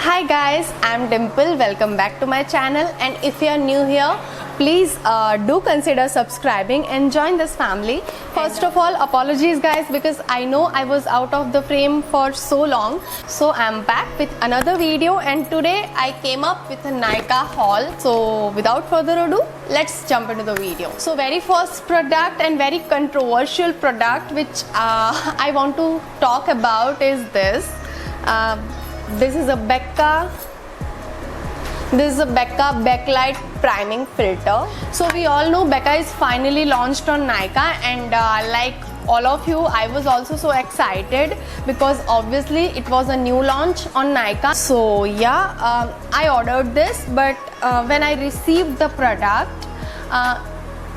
Hi guys, I'm Dimple. Welcome back to my channel, and if you are new here, please do consider subscribing and join this family. First of all, apologies guys, because I know I was out of the frame for so long. So I'm back with another video, and today I came up with a Nykaa haul. So without further ado, let's jump into the video. So very first product and very controversial product which I want to talk about is this. This is a Becca backlight priming filter. So we all know Becca is finally launched on Nykaa, and like all of you, I was also so excited because obviously it was a new launch on Nykaa. So yeah, I ordered this, but when I received the product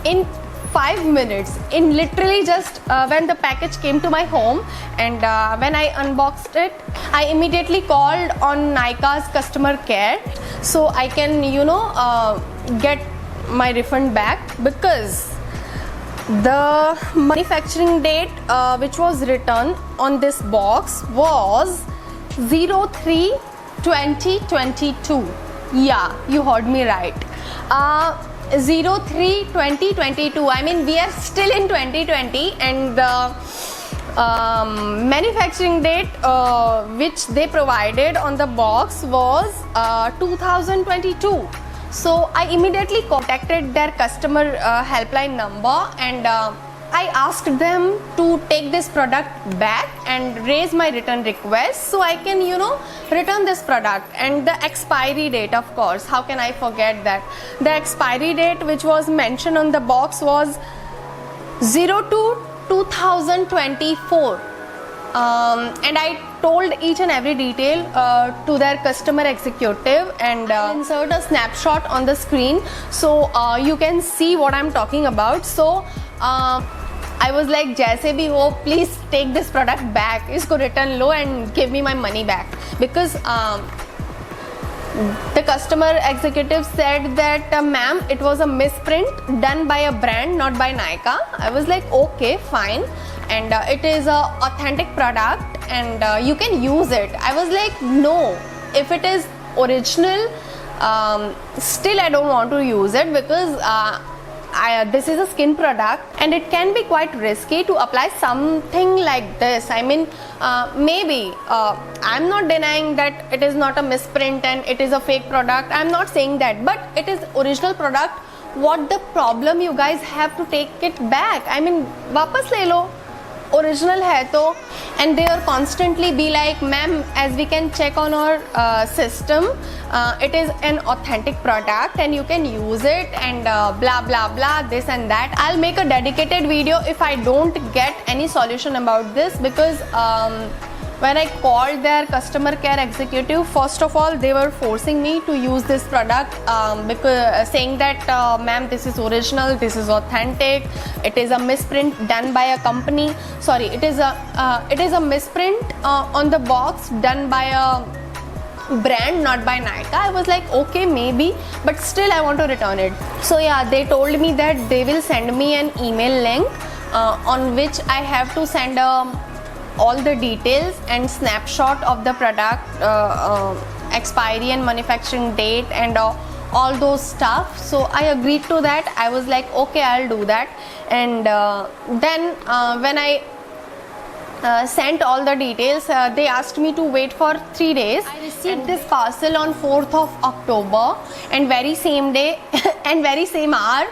in 5 minutes, in literally just when the package came to my home, and when I unboxed it, I immediately called on Nykaa's customer care so I can get my refund back, because the manufacturing date which was written on this box was 03/2022. Yeah, you heard me right. 03/2022. I mean, we are still in 2020, and the manufacturing date which they provided on the box was 2022. So I immediately contacted their customer helpline number, and I asked them to take this product back and raise my return request so I can return this product. And the expiry date, of course, how can I forget that? The expiry date which was mentioned on the box was 02/2024, and I told each and every detail to their customer executive, and insert a snapshot on the screen so you can see what I'm talking about. So I was like, jaise bhi ho, please take this product back, isko return lo and give me my money back, because the customer executive said that ma'am, it was a misprint done by a brand, not by Nykaa. I was like, okay, fine, and it is a authentic product and you can use it. I was like, no, if it is original, still I don't want to use it, because this is a skin product and it can be quite risky to apply something like this. I mean, maybe I'm not denying that it is not a misprint and it is a fake product. I'm not saying that, but it is original product. What the problem? You guys have to take it back. I mean, वापस ले लो, original hai to. And they are constantly be like, ma'am, as we can check on our system, it is an authentic product and you can use it, and blah blah blah, this and that. I'll make a dedicated video if I don't get any solution about this, because when I called their customer care executive, first of all, they were forcing me to use this product, because saying that ma'am, this is original, this is authentic, it is a misprint done by a company. Sorry, it is a misprint on the box done by a brand, not by Nykaa. I was like, okay, maybe, but still I want to return it. So yeah, they told me that they will send me an email link on which I have to send all the details and snapshot of the product, expiry and manufacturing date, and all those stuff. So I agreed to that. I was like, okay, I'll do that. And then when I sent all the details, they asked me to wait for 3 days. I received this parcel on 4th of October, and very same day and very same hour,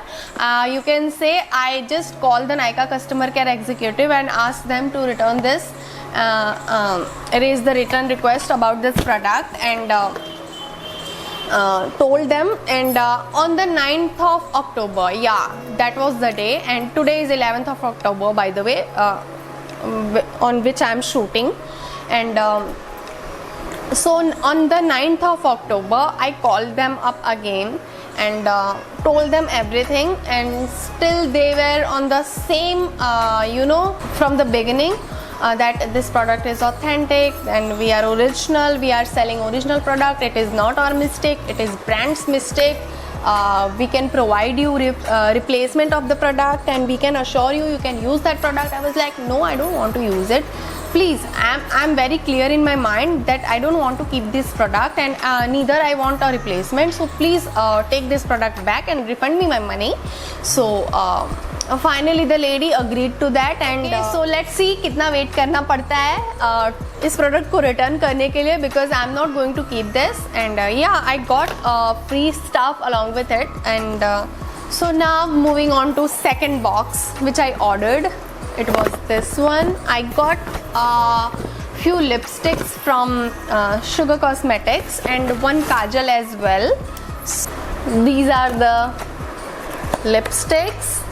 you can say, I just called the Nykaa customer care executive and asked them to return this, raise the return request about this product, and told them. And on the 9th of October, yeah, that was the day, and today is 11th of October, by the way, on which I am shooting. And so on the 9th of October, I called them up again and told them everything, and still they were on the same from the beginning, that this product is authentic and we are original, we are selling original product, it is not our mistake, it is brand's mistake. We can provide you replacement of the product, and we can assure you you can use that product. I was like, no, I don't want to use it. please, I'm very clear in my mind that I don't want to keep this product, and neither I want a replacement. So please take this product back and refund me my money. So finally the lady agreed to that, and so let's see कितना wait करना पड़ता है इस product को return करने के लिए, because I'm not going to keep this. And yeah, I got free stuff along with it. And so now moving on to second box which I ordered. It was this one. I got few lipsticks from Sugar Cosmetics and one kajal as well. These are the lipsticks.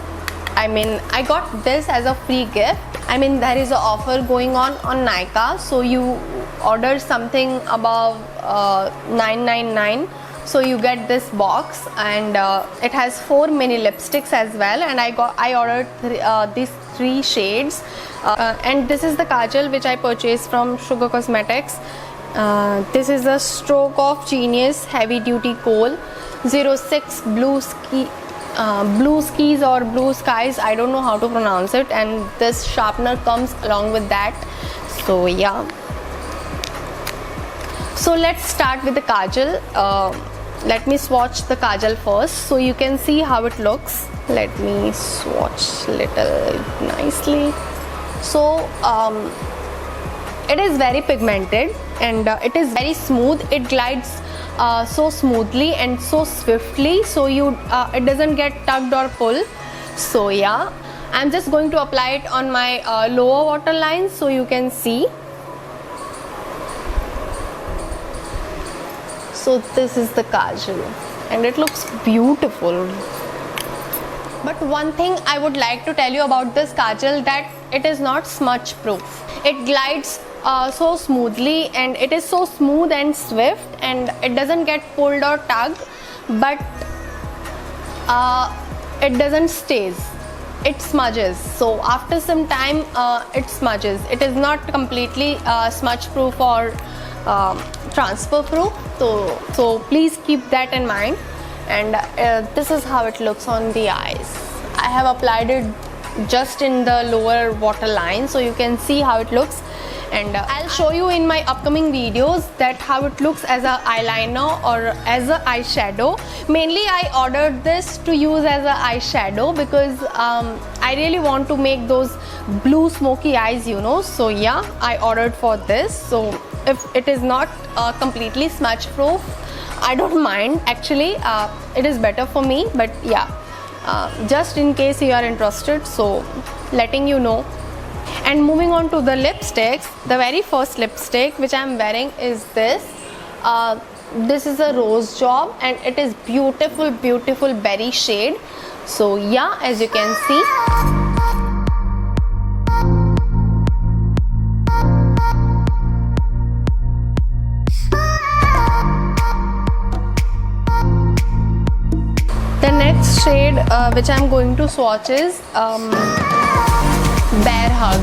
I mean, I got this as a free gift. I mean, there is an offer going on Nykaa, so you order something above $9.99, so you get this box, and it has 4 mini lipsticks as well. And I ordered these 3 shades, and this is the kajal which I purchased from Sugar Cosmetics. This is the Stroke of Genius Heavy Duty Kohl 06 Blue Skis or Blue Skies, I don't know how to pronounce it, and this sharpener comes along with that. So yeah, so let's start with the kajal. Let me swatch the kajal first so you can see how it looks. Let me swatch little nicely. So it is very pigmented, and it is very smooth. It glides so smoothly and so swiftly, so it doesn't get tugged or pulled. So yeah, I'm just going to apply it on my lower waterline so you can see. So this is the kajal, and it looks beautiful. But one thing I would like to tell you about this kajal, that it is not smudge proof. It glides so smoothly, and it is so smooth and swift, and it doesn't get pulled or tugged, but it doesn't stays. It smudges. So after some time it smudges. It is not completely smudge proof or transfer proof. So please keep that in mind. And this is how it looks on the eyes. I have applied it just in the lower waterline so you can see how it looks, and I'll show you in my upcoming videos that how it looks as a eyeliner or as a eyeshadow. Mainly I ordered this to use as a eyeshadow because I really want to make those blue smoky eyes, you know. So yeah, I ordered for this. So if it is not completely smudge proof, I don't mind actually. It is better for me, but yeah, just in case you are interested, so letting you know. And moving on to the lipsticks, the very first lipstick which I am wearing is this. This is a rose job, and it is beautiful berry shade. So yeah, as you can see, the next shade which I'm going to swatch is Bear Hug.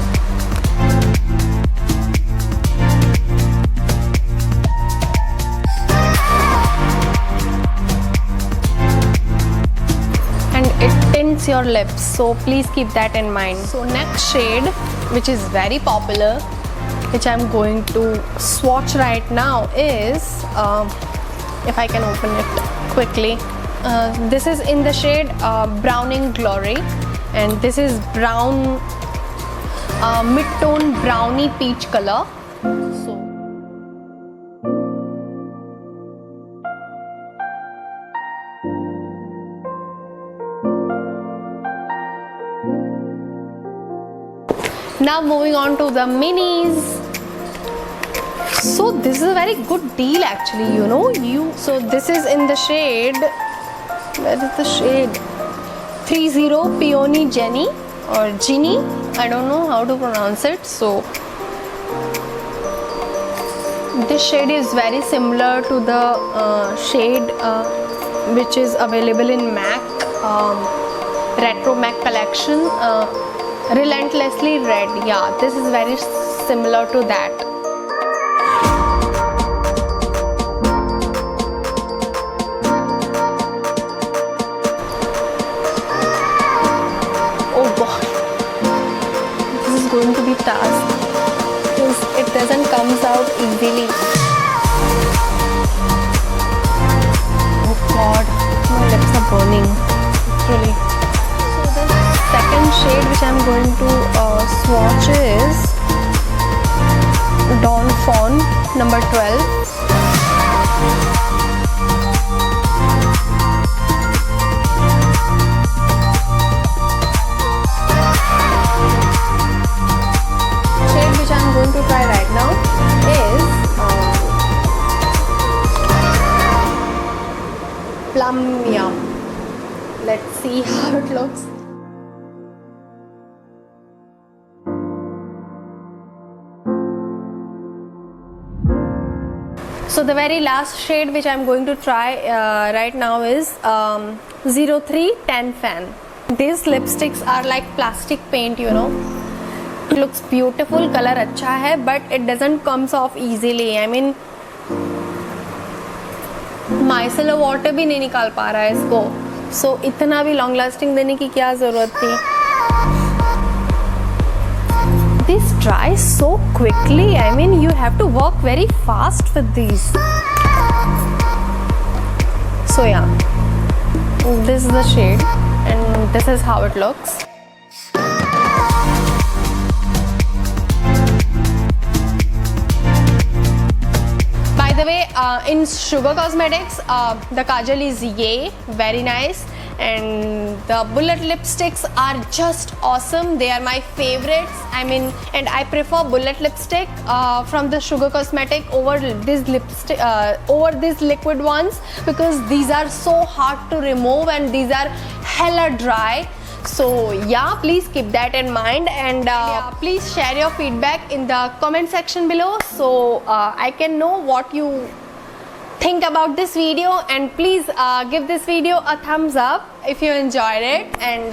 And it tints your lips, so please keep that in mind. So next shade, which is very popular, which I'm going to swatch right now, is if I can open it quickly. This is in the shade Browning Glory, and this is brown mid-tone brownie peach color. So now moving on to the minis. So this is a very good deal actually, you know. So this is in the shade, where is the shade? 30 Peony Jenny or Ginny, I don't know how to pronounce it. So this shade is very similar to the shade which is available in MAC Retro MAC collection, Relentlessly Red. Yeah, this is very similar to that. Going to be task. burning, literally. So the second shade which I'm going to swatch is Dawn Fawn number 12. Shade which I'm going to try right now is Plum Yum. Let's see how it looks. So the very last shade which I'm going to try right now is 0310 Fan. These lipsticks are like plastic paint, you know. It looks beautiful, color अच्छा है, but it doesn't comes off easily. I mean, micellar water भी नहीं निकाल पा रहा है इसको. So इतना भी long lasting देने की क्या ज़रूरत थी? This dries so quickly. I mean, you have to work very fast with these. So yeah, this is the shade and this is how it looks. By the way, in Sugar Cosmetics, the kajal is Ye, very nice, and the bullet lipsticks are just awesome. They are my favorites. I mean, and I prefer bullet lipstick from the Sugar Cosmetic over this lipstick, over these liquid ones, because these are so hard to remove and these are hella dry. So yeah, please keep that in mind, and please share your feedback in the comment section below, so I can know what you think about this video, and please give this video a thumbs up if you enjoyed it, and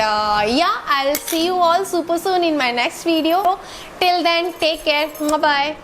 yeah, I'll see you all super soon in my next video. Till then, take care. Bye bye.